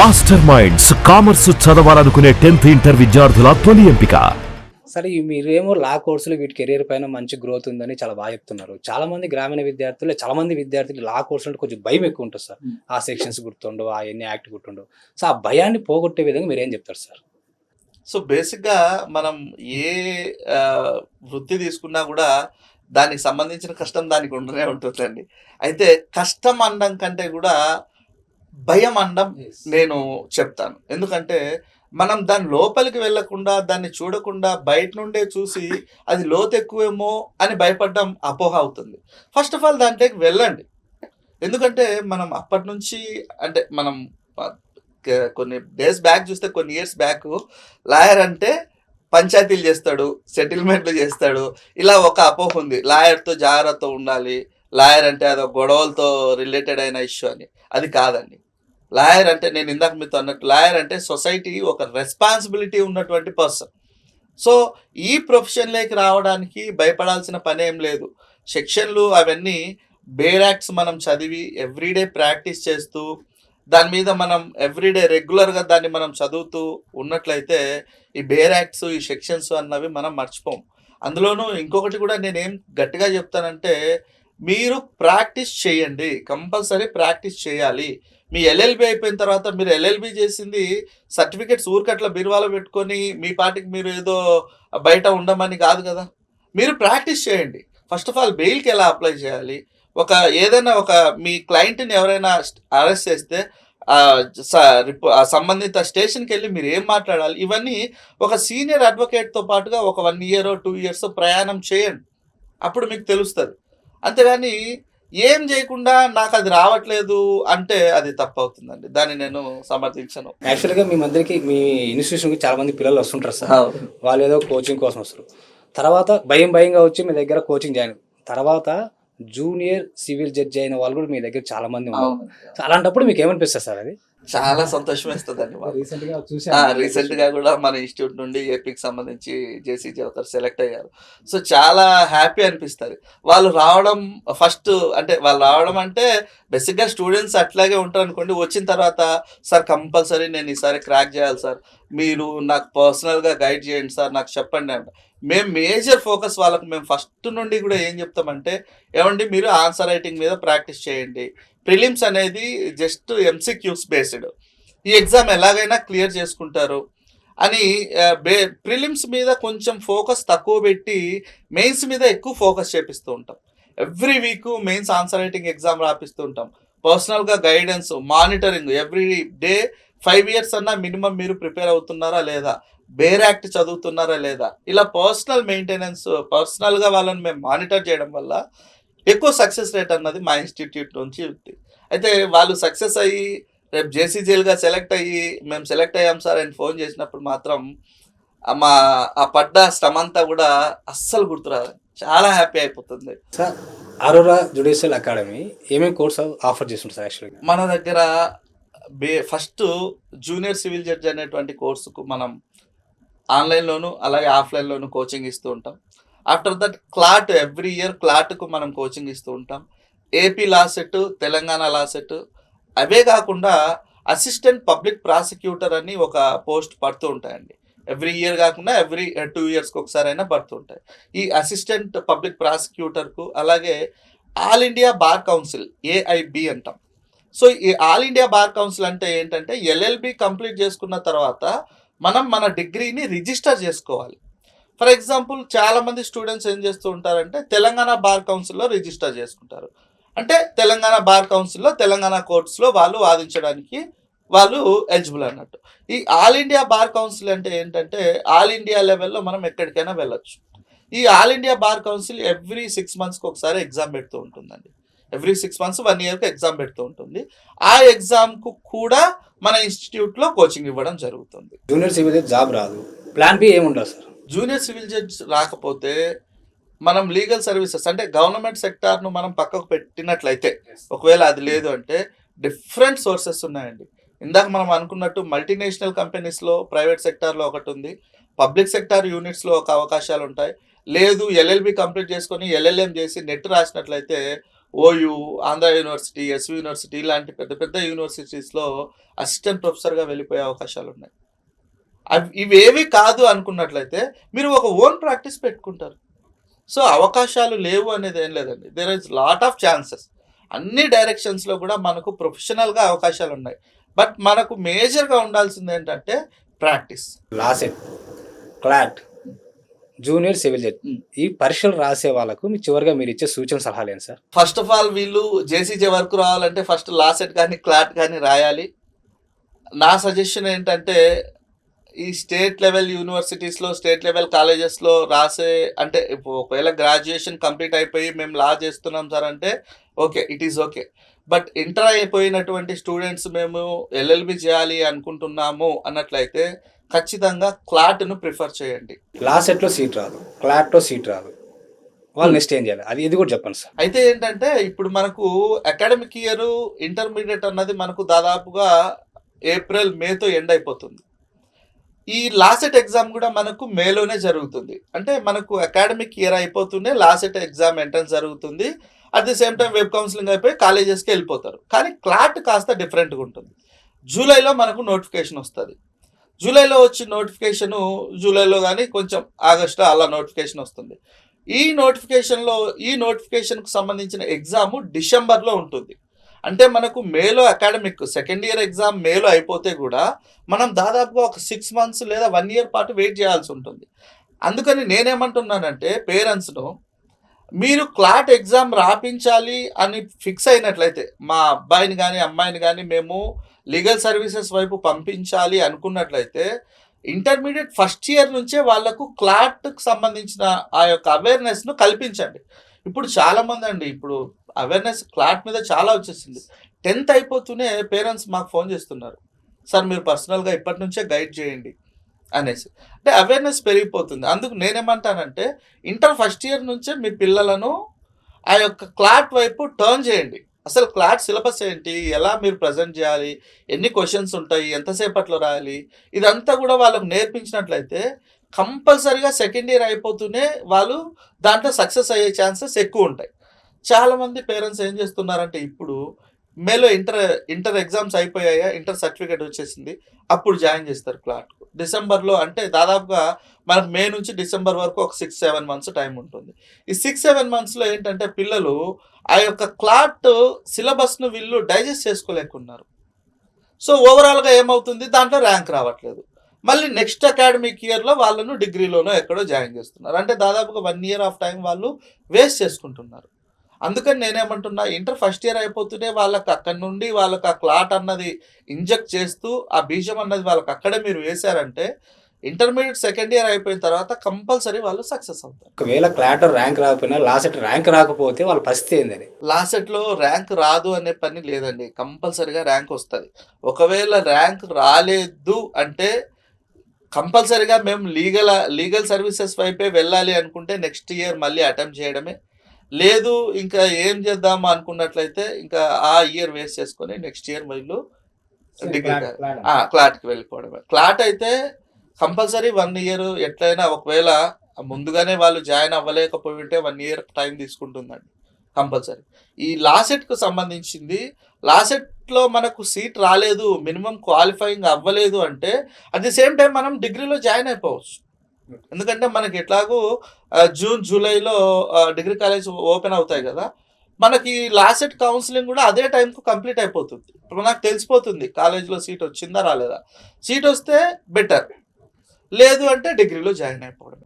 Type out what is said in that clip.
Master minds commerce చదవాలనుకునే 10th inter విద్యార్థుల తొలి ఎంపిక. సరే మీరేమో లా కోర్సులు వీటి కెరీర్ పైన మంచి గ్రోత్ ఉందని చాలా బాగా చెప్తున్నారు. చాలా మంది గ్రామీణ విద్యార్థులు, చాలా మంది విద్యార్థులు లా కోర్సులు అంటే కొంచెం భయం ఎక్కువ ఉంటుంది సార్. ఆ సెక్షన్స్ గుర్తుండవు, ఆ ఎన్ని యాక్ట్ గుర్తుండవు. సో ఆ భయాన్ని పోగొట్టే విధంగా మీరు ఏం చెప్తారు సార్? సో బేసిక్‌గా మనం ఏ వృత్తి తీసుకున్నా గూడా దానికి సంబంధించిన కష్టం దానికి ఉండనే ఉంటుందండి. అయితే కష్టం అనడం కంటే గూడా భయం అనడం నేను చెప్తాను. ఎందుకంటే మనం దాని లోపలికి వెళ్ళకుండా, దాన్ని చూడకుండా బయట నుండే చూసి అది లోతెక్కువేమో అని భయపడడం అపోహ అవుతుంది. ఫస్ట్ ఆఫ్ ఆల్ దాంట్లోకి వెళ్ళండి. ఎందుకంటే మనం అప్పటినుంచి అంటే మనం కొన్ని డేస్ బ్యాక్ చూస్తే కొన్ని ఇయర్స్ బ్యాక్ లాయర్ అంటే పంచాయతీలు చేస్తాడు, సెటిల్మెంట్లు చేస్తాడు. ఇలా ఒక అపోహ ఉంది. లాయర్‌తో జాగ్రత్తగా ఉండాలి. లాయర్ అంటే అదొక గొడవలతో రిలేటెడ్ అయిన ఇష్యూ అని. అది కాదండి. లాయర్ అంటే నేను ఇందాక మీతో అన్నట్టు లాయర్ అంటే సొసైటీ ఒక రెస్పాన్సిబిలిటీ ఉన్నటువంటి పర్సన్. సో ఈ ప్రొఫెషన్‌లోకి రావడానికి భయపడాల్సిన పనేం లేదు. సెక్షన్లు అవన్నీ బేర్ యాక్ట్స్ మనం చదివి ఎవ్రీడే ప్రాక్టీస్ చేస్తూ దాని మీద మనం ఎవ్రీడే రెగ్యులర్‌గా దాన్ని మనం చదువుతూ ఉన్నట్లయితే ఈ బేర్ యాక్ట్స్, ఈ సెక్షన్స్ అన్నవి మనం మర్చిపోం. అందులోనూ ఇంకొకటి కూడా నేనేం గట్టిగా చెప్తానంటే మీరు ప్రాక్టీస్ చేయండి. కంపల్సరీ ప్రాక్టీస్ చేయాలి. మీ ఎల్ఎల్బీ అయిపోయిన తర్వాత మీరు ఎల్ఎల్బీ చేసింది సర్టిఫికేట్స్ ఊరికట్లా బీరువాలో పెట్టుకొని మీ పాటికి మీరు ఏదో బయట ఉండమని కాదు కదా. మీరు ప్రాక్టీస్ చేయండి. ఫస్ట్ ఆఫ్ ఆల్ బెయిల్‌కి ఎలా అప్లై చేయాలి? ఏదైనా మీ క్లయింట్‌ని ఎవరైనా అరెస్ట్ చేస్తే సంబంధిత స్టేషన్‌కి వెళ్ళి మీరు ఏం మాట్లాడాలి? ఇవన్నీ ఒక సీనియర్ అడ్వకేట్‌తో పాటుగా ఒక 1 ఇయర్, 2 ఇయర్స్ ప్రయాణం చేయండి. అప్పుడు మీకు తెలుస్తది. అంతేగాని ఏం చేయకుండా నాకు అది రావట్లేదు అంటే అది తప్పవుతుందండి. దాన్ని నేను సమర్థించను. యాక్చువల్‌గా మీ మీ ఇన్స్టిట్యూషన్‌కి చాలా మంది పిల్లలు వస్తుంటారు సార్. వాళ్ళు ఏదో కోచింగ్ కోసం వస్తారు. తర్వాత భయంగా వచ్చి మీ దగ్గర కోచింగ్ జాయిన్ తర్వాత జూనియర్ సివిల్ జడ్జి అయిన వాళ్ళు కూడా మీ దగ్గర చాలా మంది ఉన్నారు. సో అలాంటప్పుడు మీకు ఏమనిపిస్తుంది సార్? అది చాలా సంతోషం వేస్తుందండి. రీసెంట్‌గా కూడా మన ఇన్స్టిట్యూట్ నుండి ఏపీకి సంబంధించి జేసీజీ ఒకరు సెలెక్ట్ అయ్యారు. సో చాలా హ్యాపీ అనిపిస్తుంది. వాళ్ళు రావడం అంటే బేసిక్‌గా స్టూడెంట్స్ అట్లాగే ఉంటారు అనుకోండి. వచ్చిన తర్వాత సార్ కంపల్సరీ నేను ఈసారి క్రాక్ చేయాలి సార్. మీరు నాకు పర్సనల్‌గా గైడ్ చేయండి సార్, నాకు చెప్పండి అంట. మేము మేజర్ ఫోకస్ మేము ఫస్ట్ నుండి కూడా ఏం చెప్తామంటే ఏమండి మీరు ఆన్సర్ రైటింగ్ మీద ప్రాక్టీస్ చేయండి. ప్రిలిమ్స్ అనేది జస్ట్ ఎంసీక్యూస్ బేస్డ్. ఈ ఎగ్జామ్ ఎలాగైనా క్లియర్ చేసుకుంటారు అని ప్రిలిమ్స్ మీద కొంచెం ఫోకస్ తక్కువ పెట్టి మెయిన్స్ మీద ఎక్కువ ఫోకస్ చేపిస్తూ ఉంటాం. Every week mains answer writing exam రాపిస్తూ ఉంటాం. పర్సనల్గా guidance, monitoring every day 5 years అన్నా మినిమం మీరు ప్రిపేర్ అవుతున్నారా లేదా, బేర్ యాక్ట్ చదువుతున్నారా లేదా, ఇలా పర్సనల్ మెయింటెనెన్స్, పర్సనల్గా వాళ్ళని మేము మానిటర్ చేయడం వల్ల ఎక్కువ సక్సెస్ రేట్ అన్నది మా ఇన్స్టిట్యూట్ నుంచి ఉంది. అయితే వాళ్ళు సక్సెస్ అయ్యి రేపు జేసీజీలుగా సెలెక్ట్ అయ్యి మేము సెలెక్ట్ అయ్యాం సార్ అని ఫోన్ చేసినప్పుడు మాత్రం ఆ పడ్డ శ్రమ అంతా కూడా అస్సలు గుర్తురాదు. చాలా హ్యాపీ అయిపోతుంది. సార్ అరోరా జ్యుడిషియల్ అకాడమీ ఏమేమి కోర్స్ ఆఫర్ చేస్తుంది సార్? యాక్చువల్గా మన దగ్గర ఫస్ట్ జూనియర్ సివిల్ జడ్జి అనేటువంటి కోర్సుకు మనం ఆన్లైన్లోను అలాగే ఆఫ్లైన్లోను కోచింగ్ ఇస్తూ ఉంటాం. After that CLAT every year క్లాట్కు మనం కోచింగ్ ఇస్తూ ఉంటాం. AP law set, Telangana law set, అవే కాకుండా అసిస్టెంట్ పబ్లిక్ ప్రాసిక్యూటర్ అని ఒక పోస్ట్ పడుతూ ఉంటాయండి. ఎవ్రీ ఇయర్ కాకుండా ఎవ్రీ 2 ఇయర్స్కి ఒకసారి అయినా పడుతూ ఉంటాయి. ఈ అసిస్టెంట్ పబ్లిక్ ప్రాసిక్యూటర్కు అలాగే all India bar council AIB అంటాం. సో ఈ ఆల్ ఇండియా బార్ కౌన్సిల్ అంటే ఏంటంటే ఎల్ఎల్బి కంప్లీట్ చేసుకున్న తర్వాత మనం మన డిగ్రీని రిజిస్టర్ చేసుకోవాలి. ఫర్ ఎగ్జాంపుల్ చాలామంది స్టూడెంట్స్ ఏం చేస్తూ ఉంటారంటే తెలంగాణ బార్ కౌన్సిల్లో రిజిస్టర్ చేసుకుంటారు. అంటే తెలంగాణ బార్ కౌన్సిల్లో తెలంగాణ కోర్ట్స్లో వాళ్ళు వాదించడానికి వాళ్ళు ఎలిజిబుల్ అన్నట్టు. ఈ ఆల్ ఇండియా బార్ కౌన్సిల్ అంటే ఏంటంటే ఆల్ ఇండియా లెవెల్లో మనం ఎక్కడికైనా వెళ్ళొచ్చు. ఈ all India bar council every 6 మంత్స్కి ఒకసారి ఎగ్జామ్ పెడుతూ ఉంటుందండి. ఎవ్రీ 6 మంత్స్ 1 ఇయర్కి ఎగ్జామ్ పెడుతూ ఉంటుంది. ఆ ఎగ్జామ్కు కూడా మన ఇన్స్టిట్యూట్లో కోచింగ్ ఇవ్వడం జరుగుతుంది. జూనియర్ సివిల్ జడ్జి జాబ్ రాదు, ప్లాన్ బి ఏముండదు సార్? జూనియర్ సివిల్ జడ్జ్ రాకపోతే మనం లీగల్ సర్వీసెస్ అంటే గవర్నమెంట్ సెక్టార్ను మనం పక్కకు పెట్టినట్లయితే, ఒకవేళ అది లేదు అంటే డిఫరెంట్ సోర్సెస్ ఉన్నాయండి. ఇందాక మనం అనుకున్నట్టు మల్టీనేషనల్ కంపెనీస్లో ప్రైవేట్ సెక్టార్లో ఒకటి ఉంది, పబ్లిక్ సెక్టార్ యూనిట్స్లో ఒక అవకాశాలు ఉంటాయి. లేదు ఎల్ఎల్బి కంప్లీట్ చేసుకొని ఎల్ఎల్ఎం చేసి నెట్ రాసినట్లయితే OU, Andhra university, SV university ఇలాంటి పెద్ద పెద్ద యూనివర్సిటీస్లో అసిస్టెంట్ ప్రొఫెసర్గా వెళ్ళిపోయే అవకాశాలు ఉన్నాయి. ఇవేవి కాదు అనుకున్నట్లయితే మీరు ఒక ఓన్ ప్రాక్టీస్ పెట్టుకుంటారు. సో అవకాశాలు లేవు అనేది ఏం లేదండి. There is lot of chances. అన్ని డైరెక్షన్స్లో కూడా మనకు ప్రొఫెషనల్గా అవకాశాలు ఉన్నాయి. బట్ మనకు మేజర్గా ఉండాల్సింది ఏంటంటే practice. LAWCET, clot, junior civil judge ఈ పరీక్షలు రాసే వాళ్ళకు మీ చివరిగా మీరు ఇచ్చే సూచన సలహాలు ఏంటి సార్? ఫస్ట్ ఆఫ్ ఆల్ వీళ్ళు జేసీజే వరకు రావాలంటే ఫస్ట్ లాసెట్ కానీ క్లాట్ కానీ రాయాలి. నా సజెషన్ ఏంటంటే ఈ స్టేట్ లెవెల్ యూనివర్సిటీస్లో, స్టేట్ లెవెల్ కాలేజెస్లో రాసే, అంటే ఒకవేళ గ్రాడ్యుయేషన్ కంప్లీట్ అయిపోయి మేము లా చేస్తున్నాం సార్ అంటే okay, it is okay. But inter అయిపోయినటువంటి స్టూడెంట్స్ మేము ఎల్ఎల్బి చేయాలి అనుకుంటున్నాము అన్నట్లయితే ఖచ్చితంగా క్లాట్ను ప్రిఫర్ చేయండి. లాసెట్లో సీట్ రాదు, క్లాట్లో సీట్ రాదు, వాళ్ళు నెక్స్ట్ ఏం చేయాలి ఇది కూడా చెప్పండి సార్. అయితే ఏంటంటే ఇప్పుడు మనకు అకాడమిక్ ఇయర్ ఇంటర్మీడియట్ అన్నది మనకు దాదాపుగా ఏప్రిల్ మేతో ఎండ్ అయిపోతుంది. ఈ లాసెట్ ఎగ్జామ్ కూడా మనకు మేలోనే జరుగుతుంది. అంటే మనకు అకాడమిక్ ఇయర్ అయిపోతూనే లాసెట్ ఎగ్జామ్ ఎంట్రన్స్ జరుగుతుంది. At the same time web counselling అయిపోయి కాలేజెస్కి వెళ్ళిపోతారు. కానీ క్లాట్ కాస్త డిఫరెంట్గా ఉంటుంది. జూలైలో మనకు నోటిఫికేషన్ వస్తుంది. జూలైలో వచ్చిన నోటిఫికేషను జూలైలో కానీ కొంచెం ఆగస్టులో అలా నోటిఫికేషన్ వస్తుంది. ఈ నోటిఫికేషన్కు సంబంధించిన ఎగ్జాము డిసెంబర్లో ఉంటుంది. అంటే మనకు మేలో అకాడమిక్ సెకండ్ ఇయర్ ఎగ్జామ్ మేలో అయిపోతే కూడా మనం దాదాపుగా ఒక 6 months లేదా 1 year పాటు వెయిట్ చేయాల్సి ఉంటుంది. అందుకని నేనేమంటున్నానంటే పేరెంట్స్ను, మీరు క్లాట్ ఎగ్జామ్ రాపించాలి అని ఫిక్స్ అయినట్లయితే, మా అబ్బాయిని కానీ అమ్మాయిని కానీ మేము లీగల్ సర్వీసెస్ వైపు పంపించాలి అనుకున్నట్లయితే ఇంటర్మీడియట్ ఫస్ట్ ఇయర్ నుంచే వాళ్లకు క్లాట్కి సంబంధించిన ఆ యొక్క అవేర్నెస్ను కల్పించండి. ఇప్పుడు చాలామంది అండి, ఇప్పుడు అవేర్నెస్ క్లాట్ మీద చాలా వచ్చేసింది. 10th అయిపోతూనే పేరెంట్స్ మాకు ఫోన్ చేస్తున్నారు, సార్ మీరు పర్సనల్గా ఇప్పటి నుంచే గైడ్ చేయండి అనేసి. అంటే అవేర్నెస్ పెరిగిపోతుంది. అందుకు నేనేమంటానంటే ఇంటర్ ఫస్ట్ ఇయర్ నుంచే మీ పిల్లలను ఆ యొక్క క్లాట్ వైపు టర్న్ చేయండి. అసలు క్లాట్ సిలబస్ ఏంటి, ఎలా మీరు ప్రజెంట్ చేయాలి, ఎన్ని క్వశ్చన్స్ ఉంటాయి, ఎంతసేపట్లో రాయాలి, ఇదంతా కూడా వాళ్ళకు నేర్పించినట్లయితే కంపల్సరీగా సెకండ్ ఇయర్ అయిపోతూనే వాళ్ళు దాంట్లో సక్సెస్ అయ్యే ఛాన్సెస్ ఎక్కువ ఉంటాయి. చాలామంది పేరెంట్స్ ఏం చేస్తున్నారంటే ఇప్పుడు మేలో ఇంటర్ ఎగ్జామ్స్ అయిపోయాయా, ఇంటర్ సర్టిఫికేట్ వచ్చేసింది, అప్పుడు జాయిన్ చేస్తారు క్లాట్కు. డిసెంబర్లో, అంటే దాదాపుగా మనకు మే నుంచి డిసెంబర్ వరకు ఒక 6-7 months టైం ఉంటుంది. ఈ 6-7 monthsలో ఏంటంటే పిల్లలు ఆ యొక్క క్లాట్ సిలబస్ను వీళ్ళు డైజెస్ట్ చేసుకోలేకున్నారు. సో ఓవరాల్గా ఏమవుతుంది, దాంట్లో ర్యాంక్ రావట్లేదు. మళ్ళీ నెక్స్ట్ అకాడమిక్ ఇయర్లో వాళ్ళను డిగ్రీలోనో ఎక్కడో జాయిన్ చేస్తున్నారు. అంటే దాదాపుగా 1 year ఆఫ్ టైం వాళ్ళు వేస్ట్ చేసుకుంటున్నారు. అందుకని నేనేమంటున్నా, ఇంటర్ ఫస్ట్ ఇయర్ అయిపోతూనే వాళ్ళకి అక్కడి నుండి వాళ్ళకి ఆ క్లాట్ అన్నది ఇంజెక్ట్ చేస్తూ ఆ బీజం అన్నది వాళ్ళకి అక్కడే మీరు వేశారంటే ఇంటర్మీడియట్ సెకండ్ ఇయర్ అయిపోయిన తర్వాత కంపల్సరీ వాళ్ళు సక్సెస్ అవుతారు. ఒకవేళ క్లాట్ ర్యాంక్ రాకపోయినా లాసెట్ ర్యాంక్ రాకపోతే వాళ్ళ పరిస్థితి ఏందని? లాసెట్లో ర్యాంక్ రాదు అనే పని లేదండి, కంపల్సరీగా ర్యాంక్ వస్తుంది. ఒకవేళ ర్యాంక్ రాలేదు అంటే కంపల్సరీగా మేము లీగల్ సర్వీసెస్ వైపే వెళ్ళాలి అనుకుంటే నెక్స్ట్ ఇయర్ మళ్ళీ అటెంప్ట్ చేయడమే. లేదు ఇంకా ఏం చేద్దాము అనుకున్నట్లయితే ఇంకా ఆ ఇయర్ వేస్ట్ చేసుకొని నెక్స్ట్ ఇయర్ వీళ్ళు డిగ్రీ క్లాట్కి వెళ్ళిపోవడమే. క్లాట్ అయితే కంపల్సరీ 1 year ఎట్లయినా, ఒకవేళ ముందుగానే వాళ్ళు జాయిన్ అవ్వలేకపోయి ఉంటే 1 year టైం తీసుకుంటుందండి కంపల్సరీ. ఈ లాసెట్కు సంబంధించింది, లాసెట్లో మనకు సీట్ రాలేదు, మినిమం క్వాలిఫైయింగ్ అవ్వలేదు అంటే అట్ ది సేమ్ టైం మనం డిగ్రీలో జాయిన్ అయిపోవచ్చు. ఎందుకంటే మనకి ఎట్లాగూ జూన్ జూలైలో డిగ్రీ కాలేజ్ ఓపెన్ అవుతాయి కదా, మనకి లాసెట్ కౌన్సిలింగ్ కూడా అదే టైంకు కంప్లీట్ అయిపోతుంది. ఇప్పుడు నాకు తెలిసిపోతుంది కాలేజ్లో సీట్ వచ్చిందా రాలేదా. సీట్ వస్తే బెటర్, లేదు అంటే డిగ్రీలో జాయిన్ అయిపోవడం.